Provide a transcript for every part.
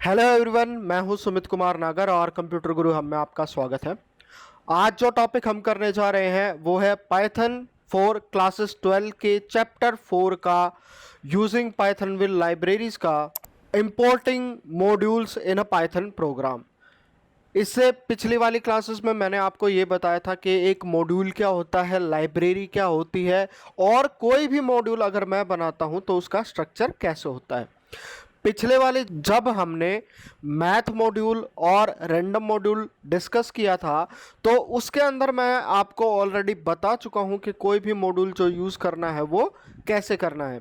Hello everyone, मैं हूं सुमित कुमार नागर और कंप्यूटर गुरु हम में आपका स्वागत है। आज जो टॉपिक हम करने जा रहे हैं वो है पाइथन 4 क्लासेस 12 के चैप्टर 4 का यूजिंग पाइथन विद लाइब्रेरीज का इंपोर्टिंग मॉड्यूल्स इन अ पाइथन प्रोग्राम। इससे पिछली वाली क्लासेस में मैंने आपको ये बताया था कि एक मॉड्यूल क्या होता है, लाइब्रेरी क्या होती है और कोई भी मॉड्यूल अगर मैं बनाता हूं तो उसका स्ट्रक्चर कैसे होता है। पिछले वाले जब हमने मैथ मॉड्यूल और रैंडम मॉड्यूल डिस्कस किया था तो उसके अंदर मैं आपको ऑलरेडी बता चुका हूं कि कोई भी मॉड्यूल जो यूज़ करना है वो कैसे करना है।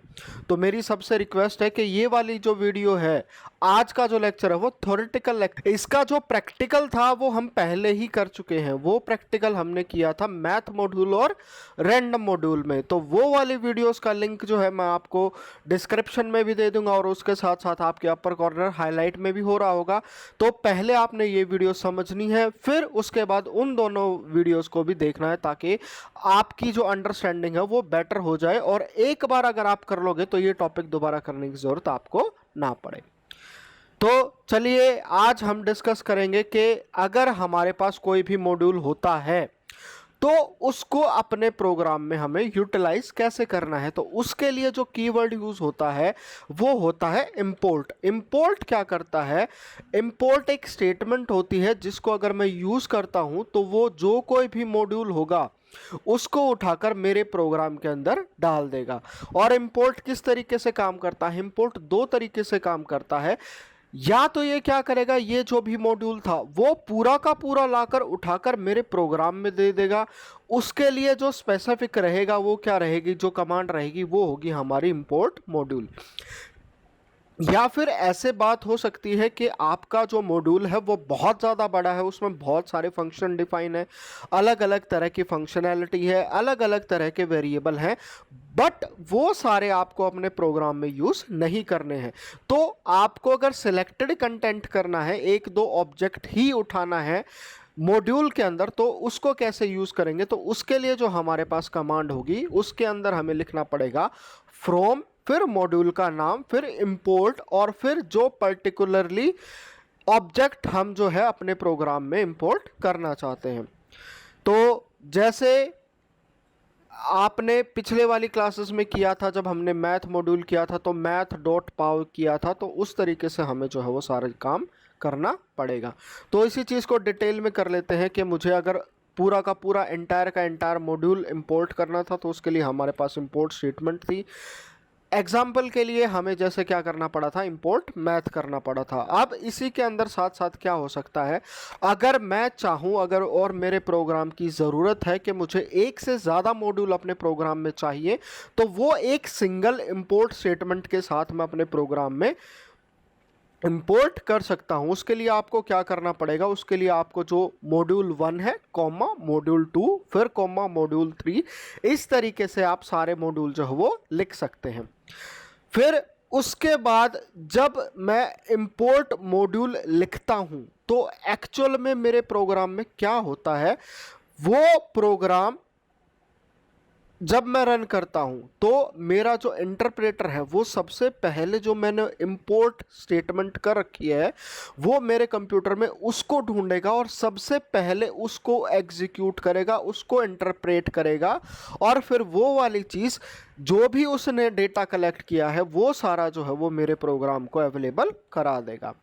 तो मेरी सबसे रिक्वेस्ट है कि ये वाली जो वीडियो है, आज का जो लेक्चर है वो थ्योरेटिकल लेक्चर, इसका जो प्रैक्टिकल था वो हम पहले ही कर चुके हैं। वो प्रैक्टिकल हमने किया था मैथ मॉड्यूल और रैंडम मॉड्यूल में। तो वो वाली वीडियोस का लिंक जो है मैं आपको डिस्क्रिप्शन में भी दे दूंगा और उसके साथ साथ आपके अपर कॉर्नर हाईलाइट में भी हो रहा होगा। तो पहले आपने ये वीडियो समझनी है, फिर उसके बाद उन दोनों वीडियोस को भी देखना है ताकि आपकी जो अंडरस्टैंडिंग है वो बेटर हो जाए और एक बार अगर आप कर लोगे तो ये टॉपिक दोबारा करने की जरूरत आपको ना पड़े। तो चलिए आज हम डिस्कस करेंगे कि अगर हमारे पास कोई भी मॉड्यूल होता है तो उसको अपने प्रोग्राम में हमें यूटिलाइज कैसे करना है। तो उसके लिए जो कीवर्ड यूज होता है वो होता है इंपोर्ट। इंपोर्ट क्या करता है? इंपोर्ट एक स्टेटमेंट होती है जिसको अगर मैं यूज करता हूं तो वो जो कोई भी मॉड्यूल होगा उसको उठाकर मेरे प्रोग्राम के अंदर डाल देगा। और इंपोर्ट किस तरीके से काम करता है? इंपोर्ट दो तरीके से काम करता है। या तो ये क्या करेगा, ये जो भी मॉड्यूल था वो पूरा का पूरा लाकर उठाकर मेरे प्रोग्राम में दे देगा। उसके लिए जो स्पेसिफिक रहेगा वो क्या रहेगी, जो कमांड रहेगी वो होगी हमारी इंपोर्ट मॉड्यूल। या फिर ऐसे बात हो सकती है कि आपका जो मॉड्यूल है वो बहुत ज़्यादा बड़ा है, उसमें बहुत सारे फंक्शन डिफाइन है, अलग अलग तरह की फंक्शनैलिटी है, अलग अलग तरह के वेरिएबल हैं, बट वो सारे आपको अपने प्रोग्राम में यूज़ नहीं करने हैं। तो आपको अगर सिलेक्टेड कंटेंट करना है, एक दो ऑब्जेक्ट ही उठाना है मॉड्यूल के अंदर, तो उसको कैसे यूज़ करेंगे? तो उसके लिए जो हमारे पास कमांड होगी उसके अंदर हमें लिखना पड़ेगा फ्रॉम, फिर मॉड्यूल का नाम, फिर इंपोर्ट और फिर जो पर्टिकुलरली ऑब्जेक्ट हम जो है अपने प्रोग्राम में इंपोर्ट करना चाहते हैं। तो जैसे आपने पिछले वाली क्लासेस में किया था, जब हमने मैथ मॉड्यूल किया था तो मैथ डॉट पाव किया था, तो उस तरीके से हमें जो है वो सारा काम करना पड़ेगा। तो इसी चीज़ को डिटेल में कर लेते हैं कि मुझे अगर पूरा का पूरा एंटायर का एंटायर मॉड्यूल इंपोर्ट करना था तो उसके लिए हमारे पास इंपोर्ट स्टेटमेंट थी। एग्जाम्पल के लिए हमें जैसे क्या करना पड़ा था, इंपोर्ट मैथ करना पड़ा था। अब इसी के अंदर साथ साथ क्या हो सकता है, अगर मैं चाहूँ, अगर और मेरे प्रोग्राम की ज़रूरत है कि मुझे एक से ज़्यादा मॉड्यूल अपने प्रोग्राम में चाहिए, तो वो एक सिंगल इंपोर्ट स्टेटमेंट के साथ मैं अपने प्रोग्राम में इंपोर्ट कर सकता हूं। उसके लिए आपको क्या करना पड़ेगा, उसके लिए आपको जो मॉड्यूल 1 है कॉमा मॉड्यूल 2 फिर कॉमा मॉड्यूल 3, इस तरीके से आप सारे मॉड्यूल जो है वो लिख सकते हैं। फिर उसके बाद जब मैं इंपोर्ट मॉड्यूल लिखता हूं तो एक्चुअल में मेरे प्रोग्राम में क्या होता है, वो प्रोग्राम जब मैं रन करता हूं तो मेरा जो इंटरप्रेटर है वो सबसे पहले जो मैंने इंपोर्ट स्टेटमेंट कर रखी है वो मेरे कंप्यूटर में उसको ढूंढेगा और सबसे पहले उसको एग्जीक्यूट करेगा, उसको इंटरप्रेट करेगा और फिर वो वाली चीज़ जो भी उसने डेटा कलेक्ट किया है वो सारा जो है वो मेरे प्रोग्राम को अवेलेबल करा देगा।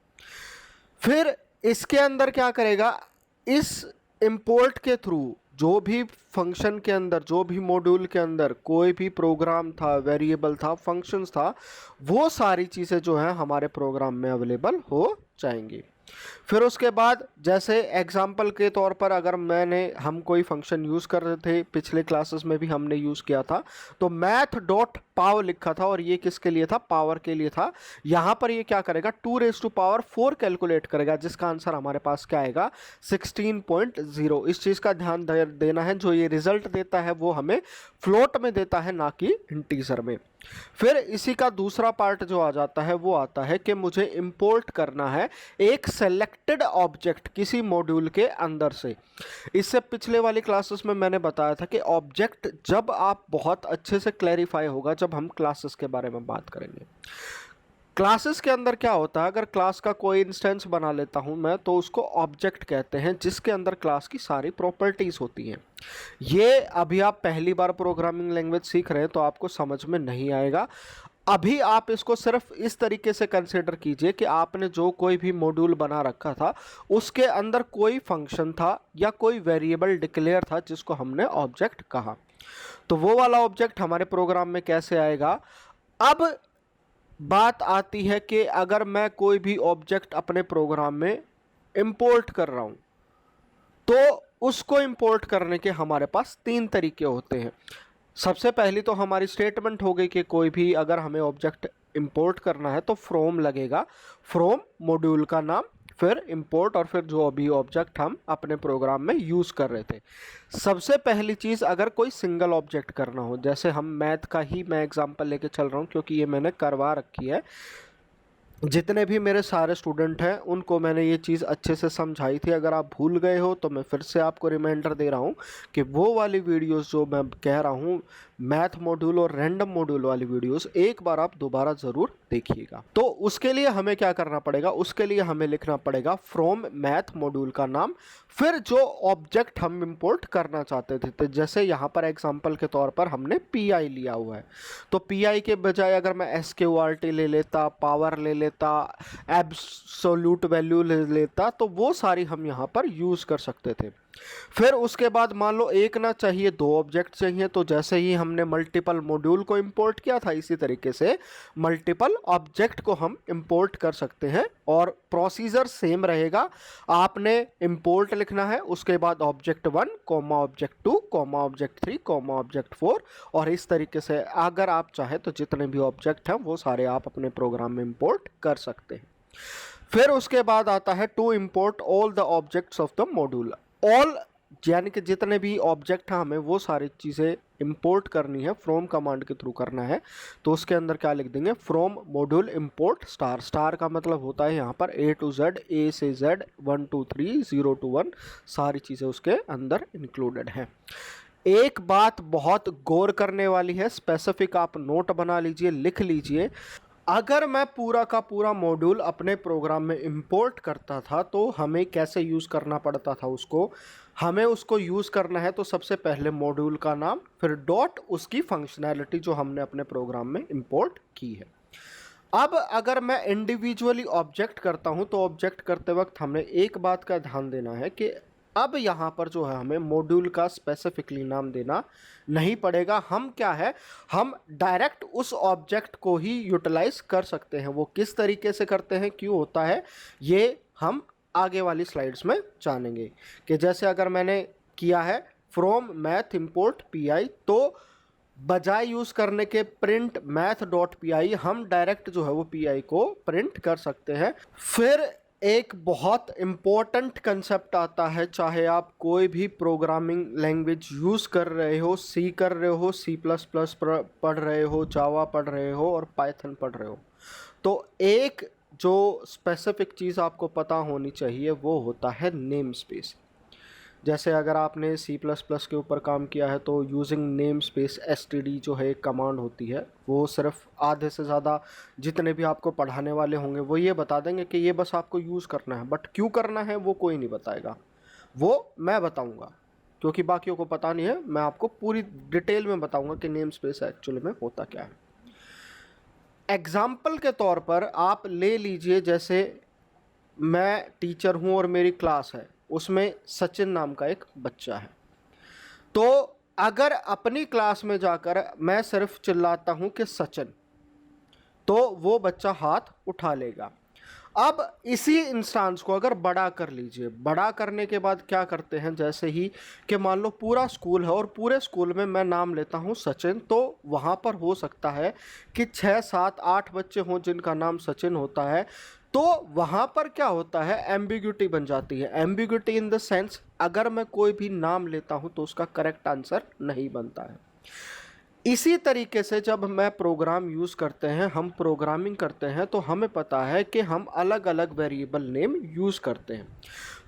फिर इसके अंदर क्या करेगा, इस इंपोर्ट के थ्रू जो भी फंक्शन के अंदर, जो भी मॉड्यूल के अंदर कोई भी प्रोग्राम था, वेरिएबल था, फंक्शंस था, वो सारी चीज़ें जो हैं हमारे प्रोग्राम में अवेलेबल हो जाएंगी। फिर उसके बाद जैसे एग्जाम्पल के तौर पर अगर हम कोई फंक्शन यूज़ कर रहे थे, पिछले क्लासेस में भी हमने यूज़ किया था, तो मैथ डॉट पावर लिखा था और ये किसके लिए था, पावर के लिए था। यहाँ पर ये क्या करेगा, 2⁴ कैलकुलेट करेगा जिसका आंसर हमारे पास क्या आएगा, 16.0। इस चीज़ का ध्यान देना है, जो ये रिजल्ट देता है वो हमें फ्लोट में देता है ना कि इंटीजर में। फिर इसी का दूसरा पार्ट जो आ जाता है वो आता है कि मुझे इंपोर्ट करना है एक सेलेक्टेड ऑब्जेक्ट किसी मॉड्यूल के अंदर से। इससे पिछले वाली क्लासेस में मैंने बताया था कि ऑब्जेक्ट जब आप बहुत अच्छे से क्लैरिफाई होगा जब हम क्लासेस के बारे में बात करेंगे। क्लासेस के अंदर क्या होता है, अगर क्लास का कोई इंस्टेंस बना लेता हूं मैं तो उसको ऑब्जेक्ट कहते हैं, जिसके अंदर क्लास की सारी प्रॉपर्टीज होती हैं। ये अभी आप पहली बार प्रोग्रामिंग लैंग्वेज सीख रहे हैं तो आपको समझ में नहीं आएगा। अभी आप इसको सिर्फ इस तरीके से कंसिडर कीजिए कि आपने जो कोई भी मॉड्यूल बना रखा था उसके अंदर कोई फंक्शन था या कोई वेरिएबल डिक्लेयर था जिसको हमने ऑब्जेक्ट कहा। तो वो वाला ऑब्जेक्ट हमारे प्रोग्राम में कैसे आएगा। अब बात आती है कि अगर मैं कोई भी ऑब्जेक्ट अपने प्रोग्राम में इंपोर्ट कर रहा हूं तो उसको इंपोर्ट करने के हमारे पास 3 तरीके होते हैं। सबसे पहली तो हमारी स्टेटमेंट हो गई कि कोई भी अगर हमें ऑब्जेक्ट इंपोर्ट करना है तो फ्रॉम लगेगा, फ्रॉम मॉड्यूल का नाम, फिर इंपोर्ट और फिर जो अभी ऑब्जेक्ट हम अपने प्रोग्राम में यूज़ कर रहे थे। सबसे पहली चीज़, अगर कोई सिंगल ऑब्जेक्ट करना हो, जैसे हम मैथ का ही मैं एग्जांपल लेके चल रहा हूँ क्योंकि ये मैंने करवा रखी है, जितने भी मेरे सारे स्टूडेंट हैं उनको मैंने ये चीज़ अच्छे से समझाई थी। अगर आप भूल गए हो तो मैं फिर से आपको रिमाइंडर दे रहा हूँ कि वो वाली वीडियोस जो मैं कह रहा हूँ, मैथ मॉड्यूल और रैंडम मॉड्यूल वाली वीडियोस, एक बार आप दोबारा ज़रूर देखिएगा। तो उसके लिए हमें क्या करना पड़ेगा, उसके लिए हमें लिखना पड़ेगा फ्रॉम मैथ मॉड्यूल का नाम, फिर जो ऑब्जेक्ट हम इंपोर्ट करना चाहते थे। तो जैसे यहाँ पर एग्जाम्पल के तौर पर हमने पी लिया हुआ है, तो पी के बजाय अगर मैं SQRT ले लेता, पावर ले लेता, एब्सोल्यूट वैल्यू ले लेता, तो वो सारी हम यहाँ पर यूज़ कर सकते थे। फिर उसके बाद मान लो एक ना चाहिए, 2 ऑब्जेक्ट चाहिए, तो जैसे ही हमने मल्टीपल मॉड्यूल को इंपोर्ट किया था इसी तरीके से मल्टीपल ऑब्जेक्ट को हम इंपोर्ट कर सकते हैं और प्रोसीजर सेम रहेगा। आपने इंपोर्ट लिखना है, उसके बाद object 1 comma object 2 comma object 3 comma object 4, और इस तरीके से अगर आप चाहे तो जितने भी ऑब्जेक्ट हैं वो सारे आप अपने प्रोग्राम में इंपोर्ट कर सकते हैं। फिर उसके बाद आता है to import all the objects of the module. All यानी कि जितने भी ऑब्जेक्ट हैं हमें वो सारी चीज़ें इंपोर्ट करनी है, फ्रॉम कमांड के थ्रू करना है। तो उसके अंदर क्या लिख देंगे, from module import star. Star का मतलब होता है यहाँ पर A to Z, A से Z, 1 2 3 0 to 1, सारी चीज़ें उसके अंदर इंक्लूडेड हैं। एक बात बहुत गौर करने वाली है, स्पेसिफिक आप नोट बना लीजिए, लिख लीजिए। अगर मैं पूरा का पूरा मॉड्यूल अपने प्रोग्राम में इंपोर्ट करता था तो हमें कैसे यूज़ करना पड़ता था उसको। हमें उसको यूज़ करना है तो सबसे पहले मॉड्यूल का नाम, फिर डॉट उसकी फंक्शनैलिटी जो हमने अपने प्रोग्राम में इंपोर्ट की है। अब अगर मैं इंडिविजुअली ऑब्जेक्ट करता हूं तो ऑब्जेक्ट करते वक्त हमने एक बात का ध्यान देना है कि अब यहाँ पर जो है हमें मॉड्यूल का स्पेसिफिकली नाम देना नहीं पड़ेगा। हम क्या है, हम डायरेक्ट उस ऑब्जेक्ट को ही यूटिलाइज कर सकते हैं। वो किस तरीके से करते हैं, क्यों होता है, ये हम आगे वाली स्लाइड्स में जानेंगे। कि जैसे अगर मैंने किया है फ्रॉम मैथ इंपोर्ट पी, तो बजाय यूज़ करने के प्रिंट मैथ डॉट पी, हम डायरेक्ट जो है वो पी को प्रिंट कर सकते हैं। फिर एक बहुत इम्पोर्टेंट कंसेप्ट आता है, चाहे आप कोई भी प्रोग्रामिंग लैंग्वेज यूज़ कर रहे हो, सी कर रहे हो, C++ पढ़ रहे हो, जावा पढ़ रहे हो और पाइथन पढ़ रहे हो, तो एक जो स्पेसिफिक चीज़ आपको पता होनी चाहिए वो होता है नेम स्पेस। जैसे अगर आपने C++ के ऊपर काम किया है तो यूजिंग नेम स्पेस std जो है एक कमांड होती है, वो सिर्फ आधे से ज़्यादा जितने भी आपको पढ़ाने वाले होंगे वो ये बता देंगे कि ये बस आपको यूज़ करना है, बट क्यों करना है वो कोई नहीं बताएगा, वो मैं बताऊंगा क्योंकि बाकियों को पता नहीं है। मैं आपको पूरी डिटेल में बताऊंगा कि नेम स्पेस एक्चुअली में होता क्या है। एग्जाम्पल के तौर पर आप ले लीजिए, जैसे मैं टीचर हूँ और मेरी क्लास है, उसमें सचिन नाम का एक बच्चा है। तो अगर अपनी क्लास में जाकर मैं सिर्फ चिल्लाता हूं कि सचिन, तो वो बच्चा हाथ उठा लेगा। अब इसी इंस्टांस को अगर बड़ा कर लीजिए, बड़ा करने के बाद क्या करते हैं, जैसे ही कि मान लो पूरा स्कूल है और पूरे स्कूल में मैं नाम लेता हूं सचिन, तो वहाँ पर हो सकता है कि 6 7 8 बच्चे हों जिनका नाम सचिन होता है। तो वहाँ पर क्या होता है, एम्बिग्यूटी बन जाती है। एम्बिग्यूटी इन द सेंस, अगर मैं कोई भी नाम लेता हूँ तो उसका करेक्ट आंसर नहीं बनता है। इसी तरीके से जब मैं प्रोग्राम यूज़ करते हैं, हम प्रोग्रामिंग करते हैं, तो हमें पता है कि हम अलग अलग वेरिएबल नेम यूज़ करते हैं।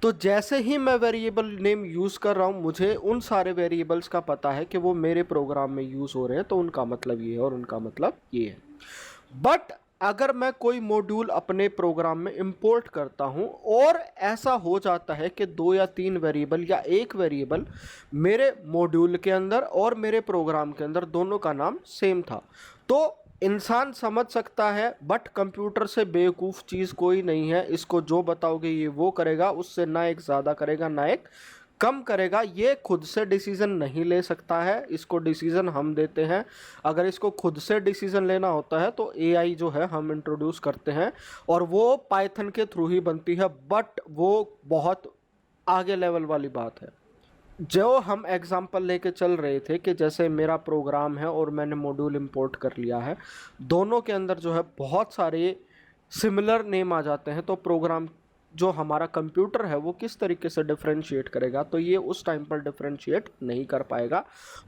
तो जैसे ही मैं वेरिएबल नेम यूज़ कर रहा हूँ, मुझे उन सारे वेरिएबल्स का पता है कि वो मेरे प्रोग्राम में यूज़ हो रहे हैं, तो उनका मतलब ये है और उनका मतलब ये है। बट अगर मैं कोई मॉड्यूल अपने प्रोग्राम में इंपोर्ट करता हूं और ऐसा हो जाता है कि 2 या 3 वेरिएबल या एक वेरिएबल मेरे मॉड्यूल के अंदर और मेरे प्रोग्राम के अंदर दोनों का नाम सेम था, तो इंसान समझ सकता है, बट कंप्यूटर से बेवकूफ़ चीज़ कोई नहीं है। इसको जो बताओगे ये वो करेगा, उससे ना एक ज़्यादा करेगा ना एक कम करेगा। ये खुद से डिसीजन नहीं ले सकता है, इसको डिसीजन हम देते हैं। अगर इसको खुद से डिसीजन लेना होता है तो एआई जो है हम इंट्रोड्यूस करते हैं और वो पाइथन के थ्रू ही बनती है, बट वो बहुत आगे लेवल वाली बात है। जो हम एग्जांपल लेके चल रहे थे कि जैसे मेरा प्रोग्राम है और मैंने मॉड्यूल इंपोर्ट कर लिया है, दोनों के अंदर जो है बहुत सारे सिमिलर नेम आ जाते हैं, तो प्रोग्राम जो हमारा कंप्यूटर है वो किस तरीके से डिफरेंशिएट करेगा, तो ये उस टाइम पर डिफरेंशिएट नहीं कर पाएगा।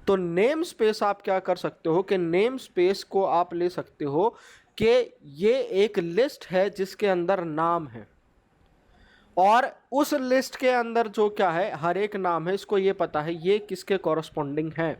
तो नेम स्पेस आप क्या कर सकते हो कि नेम स्पेस को आप ले सकते हो कि ये एक लिस्ट है जिसके अंदर नाम है, और उस लिस्ट के अंदर जो क्या है, हर एक नाम है, इसको ये पता है ये किसके कॉरस्पॉन्डिंग है।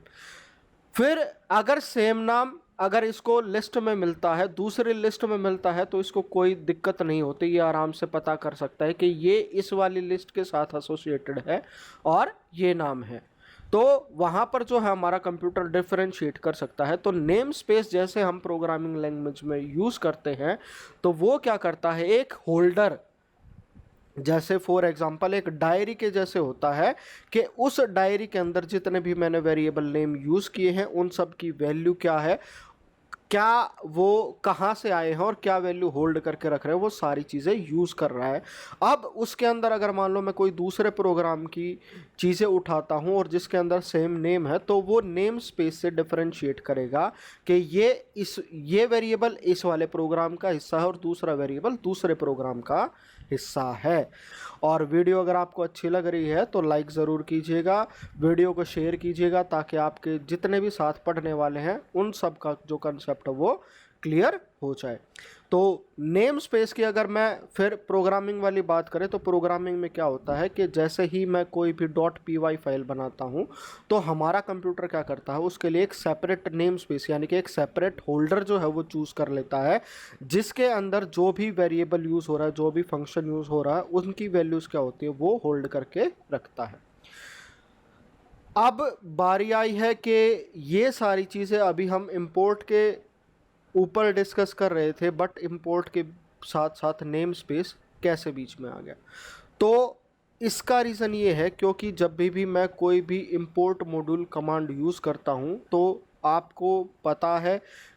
फिर अगर सेम नाम अगर इसको लिस्ट में मिलता है, दूसरी लिस्ट में मिलता है, तो इसको कोई दिक्कत नहीं होती, ये आराम से पता कर सकता है कि ये इस वाली लिस्ट के साथ एसोसिएटेड है और ये नाम है। तो वहाँ पर जो है हमारा कंप्यूटर डिफरेंशिएट कर सकता है। तो नेम स्पेस जैसे हम प्रोग्रामिंग लैंग्वेज में यूज़ करते हैं, तो वो क्या करता है, एक होल्डर जैसे फॉर एग्जांपल एक डायरी के जैसे होता है कि उस डायरी के अंदर जितने भी मैंने वेरिएबल नेम यूज़ किए हैं उन सब की वैल्यू क्या है, क्या वो कहाँ से आए हैं और क्या वैल्यू होल्ड करके रख रहे हैं, वो सारी चीज़ें यूज़ कर रहा है। अब उसके अंदर अगर मान लो मैं कोई दूसरे प्रोग्राम की चीज़ें उठाता हूँ और जिसके अंदर सेम नेम है, तो वो नेम स्पेस से डिफरेंशिएट करेगा कि ये वेरिएबल इस वाले प्रोग्राम का हिस्सा है और दूसरा वेरिएबल दूसरे प्रोग्राम का हिस्सा है। और वीडियो अगर आपको अच्छी लग रही है तो लाइक ज़रूर कीजिएगा, वीडियो को शेयर कीजिएगा, ताकि आपके जितने भी साथ पढ़ने वाले हैं उन सब का जो कंसेप्ट है वो क्लियर हो जाए। तो नेम स्पेस की अगर मैं फिर प्रोग्रामिंग वाली बात करें, तो प्रोग्रामिंग में क्या होता है कि जैसे ही मैं कोई भी .py फाइल बनाता हूं, तो हमारा कंप्यूटर क्या करता है, उसके लिए एक सेपरेट नेम स्पेस यानी कि एक सेपरेट होल्डर जो है वो चूज़ कर लेता है, जिसके अंदर जो भी वेरिएबल यूज़ हो रहा है, जो भी फंक्शन यूज़ हो रहा है, उनकी वैल्यूज़ क्या होती है वो होल्ड करके रखता है। अब बारी आई है कि ये सारी चीज़ें अभी हम इंपोर्ट के ऊपर डिस्कस कर रहे थे, बट इंपोर्ट के साथ साथ नेम स्पेस कैसे बीच में आ गया। तो इसका रीज़न ये है क्योंकि जब भी मैं कोई भी इंपोर्ट मॉड्यूल कमांड यूज़ करता हूँ, तो आपको पता है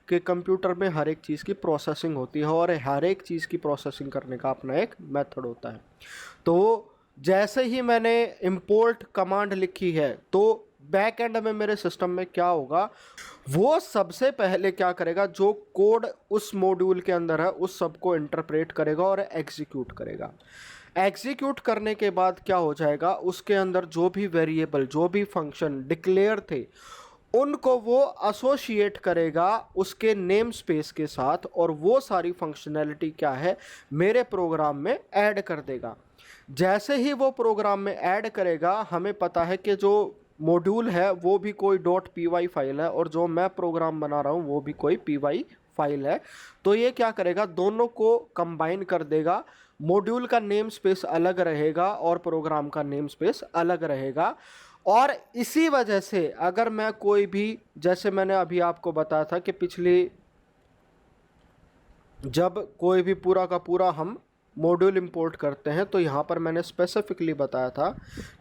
कि कंप्यूटर में हर एक चीज़ की प्रोसेसिंग होती है और हर एक चीज़ की प्रोसेसिंग करने का अपना एक मेथड होता है। तो जैसे ही मैंने इंपोर्ट कमांड लिखी है, तो बैक एंड में मेरे सिस्टम में क्या होगा, वो सबसे पहले क्या करेगा, जो कोड उस मॉड्यूल के अंदर है उस सब को इंटरप्रेट करेगा और एग्जीक्यूट करेगा। एग्जीक्यूट करने के बाद क्या हो जाएगा, उसके अंदर जो भी वेरिएबल जो भी फंक्शन डिक्लेयर थे उनको वो एसोसिएट करेगा उसके नेम स्पेस के साथ, और वो सारी फंक्शनैलिटी क्या है मेरे प्रोग्राम में ऐड कर देगा। जैसे ही वो प्रोग्राम में ऐड करेगा, हमें पता है कि जो मॉड्यूल है वो भी कोई .py फाइल है और जो मैं प्रोग्राम बना रहा हूँ वो भी कोई py फाइल है। तो ये क्या करेगा, दोनों को कंबाइन कर देगा। मॉड्यूल का नेम स्पेस अलग रहेगा और प्रोग्राम का नेम स्पेस अलग रहेगा। और इसी वजह से अगर मैं कोई भी, जैसे मैंने अभी आपको बताया था कि पिछली जब कोई भी पूरा का पूरा हम मॉड्यूल इंपोर्ट करते हैं, तो यहाँ पर मैंने स्पेसिफिकली बताया था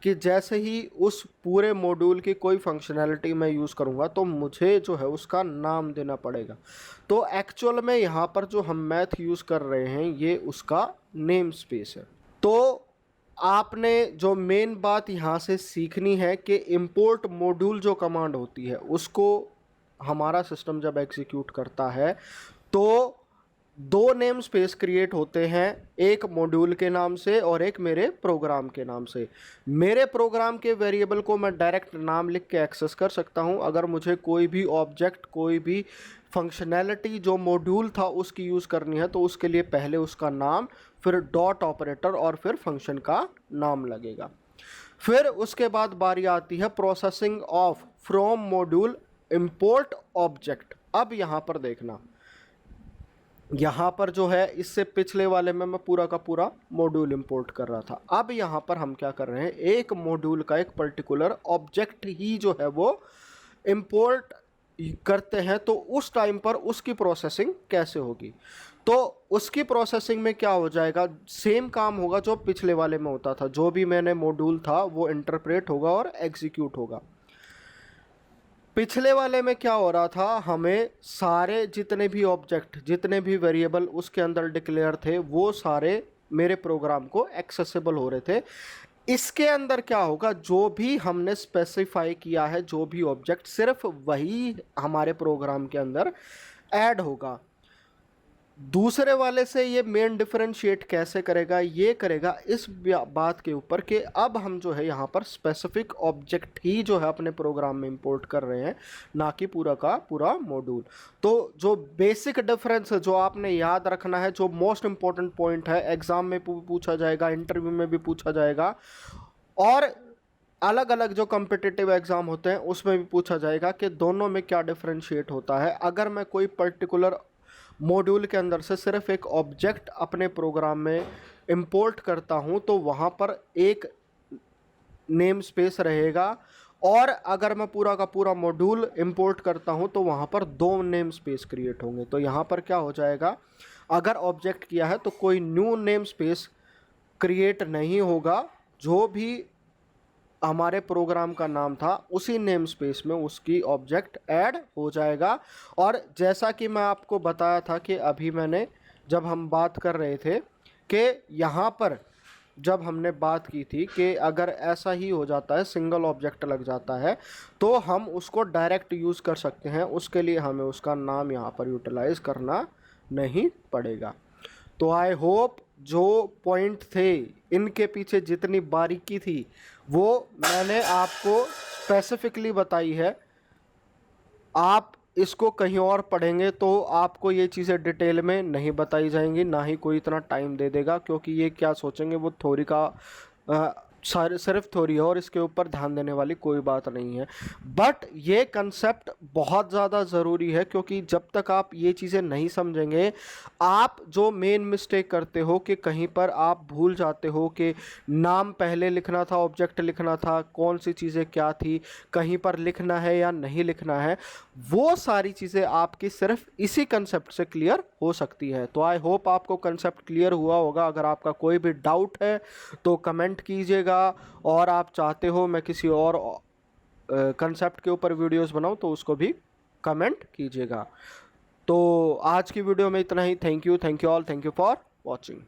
कि जैसे ही उस पूरे मॉड्यूल की कोई फंक्शनैलिटी मैं यूज़ करूँगा तो मुझे जो है उसका नाम देना पड़ेगा। तो एक्चुअल में यहाँ पर जो हम मैथ यूज़ कर रहे हैं ये उसका नेम स्पेस है। तो आपने जो मेन बात यहाँ से सीखनी है कि इंपोर्ट मॉड्यूल जो कमांड होती है उसको हमारा सिस्टम जब एग्जीक्यूट करता है तो दो नेम स्पेस क्रिएट होते हैं, एक मॉड्यूल के नाम से और एक मेरे प्रोग्राम के नाम से। मेरे प्रोग्राम के वेरिएबल को मैं डायरेक्ट नाम लिख के एक्सेस कर सकता हूं। अगर मुझे कोई भी ऑब्जेक्ट कोई भी फंक्शनैलिटी जो मॉड्यूल था उसकी यूज़ करनी है, तो उसके लिए पहले उसका नाम, फिर डॉट ऑपरेटर और फिर फंक्शन का नाम लगेगा। फिर उसके बाद बारी आती है processing of from module import object. अब यहाँ पर देखना, यहाँ पर जो है इससे पिछले वाले में मैं पूरा का पूरा मॉड्यूल इंपोर्ट कर रहा था। अब यहाँ पर हम क्या कर रहे हैं, एक मॉड्यूल का एक पर्टिकुलर ऑब्जेक्ट ही जो है वो इंपोर्ट करते हैं। तो उस टाइम पर उसकी प्रोसेसिंग कैसे होगी, तो उसकी प्रोसेसिंग में क्या हो जाएगा, सेम काम होगा जो पिछले वाले में होता था। जो भी मैंने मॉड्यूल था वो इंटरप्रेट होगा और एग्जीक्यूट होगा। पिछले वाले में क्या हो रहा था, हमें सारे जितने भी ऑब्जेक्ट, जितने भी वेरिएबल उसके अंदर डिक्लेयर थे, वो सारे मेरे प्रोग्राम को एक्सेसिबल हो रहे थे। इसके अंदर क्या होगा, जो भी हमने स्पेसिफाई किया है, जो भी ऑब्जेक्ट, सिर्फ वही हमारे प्रोग्राम के अंदर ऐड होगा। दूसरे वाले से ये मेन डिफरेंशिएट कैसे करेगा, ये करेगा इस बात के ऊपर कि अब हम जो है यहाँ पर स्पेसिफिक ऑब्जेक्ट ही जो है अपने प्रोग्राम में इंपोर्ट कर रहे हैं, ना कि पूरा का पूरा मॉड्यूल। तो जो बेसिक डिफरेंस है जो आपने याद रखना है, जो मोस्ट इंपॉर्टेंट पॉइंट है, एग्जाम में पूछा जाएगा, इंटरव्यू में भी पूछा जाएगा, और अलग अलग जो कम्पिटिटिव एग्ज़ाम होते हैं उसमें भी पूछा जाएगा कि दोनों में क्या डिफरेंशिएट होता है। अगर मैं कोई पर्टिकुलर मॉड्यूल के अंदर से सिर्फ एक ऑब्जेक्ट अपने प्रोग्राम में इंपोर्ट करता हूं तो वहां पर एक नेम स्पेस रहेगा, और अगर मैं पूरा का पूरा मॉड्यूल इंपोर्ट करता हूं तो वहां पर दो नेम स्पेस क्रिएट होंगे। तो यहां पर क्या हो जाएगा, अगर ऑब्जेक्ट किया है तो कोई न्यू नेम स्पेस क्रिएट नहीं होगा, जो भी हमारे प्रोग्राम का नाम था उसी नेम स्पेस में उसकी ऑब्जेक्ट ऐड हो जाएगा। और जैसा कि मैं आपको बताया था कि अभी मैंने जब हम बात कर रहे थे कि यहाँ पर जब हमने बात की थी कि अगर ऐसा ही हो जाता है, सिंगल ऑब्जेक्ट लग जाता है, तो हम उसको डायरेक्ट यूज़ कर सकते हैं। उसके लिए हमें उसका नाम यहाँ पर यूटिलाइज करना नहीं पड़ेगा। तो आई होप जो पॉइंट थे, इनके पीछे जितनी बारीकी थी वो मैंने आपको स्पेसिफिकली बताई है। आप इसको कहीं और पढ़ेंगे तो आपको ये चीज़ें डिटेल में नहीं बताई जाएंगी, ना ही कोई इतना टाइम दे देगा, क्योंकि ये क्या सोचेंगे वो थ्योरी का सिर्फ थ्योरी है और इसके ऊपर ध्यान देने वाली कोई बात नहीं है। बट ये कंसेप्ट बहुत ज़्यादा ज़रूरी है, क्योंकि जब तक आप ये चीज़ें नहीं समझेंगे, आप जो मेन मिस्टेक करते हो कि कहीं पर आप भूल जाते हो कि नाम पहले लिखना था, ऑब्जेक्ट लिखना था, कौन सी चीज़ें क्या थी, कहीं पर लिखना है या नहीं लिखना है, वो सारी चीज़ें आपकी सिर्फ इसी कंसेप्ट से क्लियर हो सकती है। तो आई होप आपको कंसेप्ट क्लियर हुआ होगा। अगर आपका कोई भी डाउट है तो कमेंट कीजिएगा, और आप चाहते हो मैं किसी और कंसेप्ट के ऊपर वीडियोस बनाऊं तो उसको भी कमेंट कीजिएगा। तो आज की वीडियो में इतना ही। Thank you all, thank you for watching.